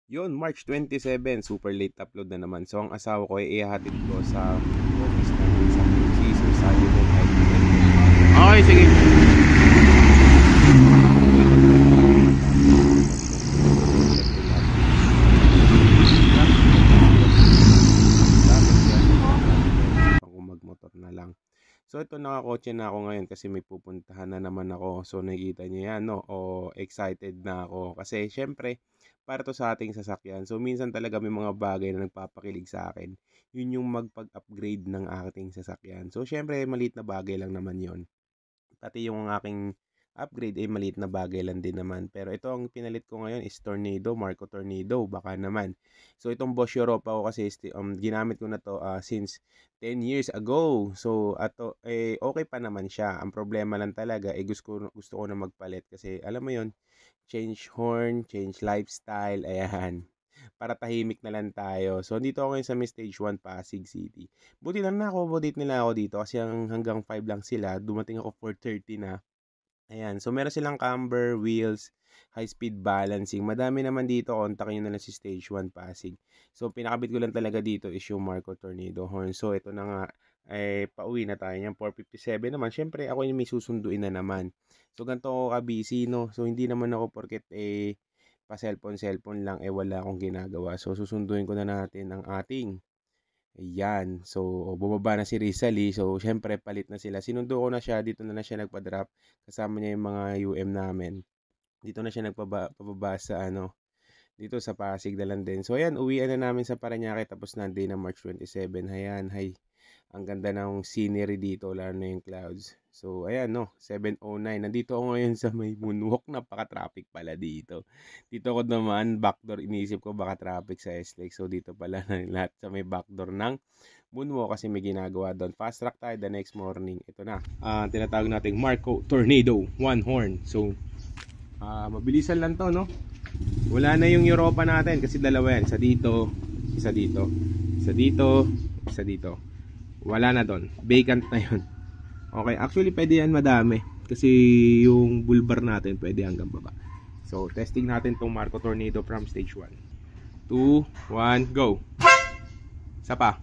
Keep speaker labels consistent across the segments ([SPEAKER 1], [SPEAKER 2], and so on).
[SPEAKER 1] Yun, March 27, super late upload na naman. So, ang asawa ko ay ihahatid ko sa office ng isang QC. So, sabi mo kahit okay, sige. Kung magmotor na lang. So, ito nakakotse na ako ngayon kasi may pupuntahan na naman ako. So, nakikita niyo yan, no? O, excited na ako. Kasi, syempre, para to sa ating sasakyan. So, minsan talaga may mga bagay na nagpapakilig sa akin. Yun yung magpag-upgrade ng ating sasakyan. So, syempre, maliit na bagay lang naman yon. Pati yung aking upgrade ay maliit na bagay lang din naman. Pero ito ang pinalit ko ngayon is Tornado, Marco Tornado, baka naman. So itong Bosch Europa ko kasi ginamit ko na to since 10 years ago. So ato okay pa naman siya. Ang problema lang talaga gusto ko na magpalit kasi alam mo yon, change horn, change lifestyle, ayan. Para tahimik na lang tayo. So, dito ako ngayon sa may Stage 1 Pasig City. Buti lang naka-accommodate nila ako dito kasi hanggang 5 lang sila. Dumating ako 4:30 na. Ayan. So, meron silang camber, wheels, high-speed balancing. Madami naman dito. Kontakin nyo na lang si Stage 1 Pasig. So, pinakabit ko lang talaga dito is yung Marco Tornado horn. So, ito na nga. Pauwi na tayo niyan. 4:57 naman. Siyempre, ako yung may susunduin na naman. So, ganito ako ka-busy, no? So, hindi naman ako porket pa-cellphone lang wala akong ginagawa. So susunduin ko na natin ang ating ayan. So bumaba na si Rizali. So syempre palit na sila. Sinundo ko na siya. Dito na siya nagpa-drop. Kasama niya yung mga UM namin. Dito na siya nagpababa sa dito sa Pasig na lang din. So ayan, uwian na namin sa Parañaque tapos na day ng March 27. Ayan, hay. Ang ganda ng scenery dito, lalo na yung clouds. So, ayan, no, 7:09. Nandito ako ngayon sa may moonwalk. Napaka-traffic pala dito. Dito ako naman, backdoor, iniisip ko baka traffic sa S-Lake. So, dito pala na lahat sa may backdoor ng moonwalk kasi may ginagawa doon. Fast track tayo the next morning. Ito na, tinatawag natin Marco Tornado, one horn. So, mabilisan lang to, no? Wala na yung Europa natin kasi dalawa yan. Isa dito, isa dito, isa dito, isa dito. Wala na doon. Vacant na yun. Okay, actually pwede yan madami. Kasi yung bull bar natin pwede hanggang baba. So, testing natin tong Marco Tornado from stage 1. 2, 1, go! Sapa.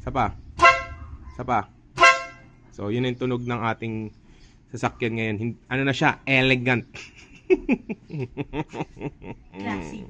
[SPEAKER 1] Sapa. Sapa. So, yun yung tunog ng ating sasakyan ngayon. Ano na siya? Elegant.
[SPEAKER 2] Classy.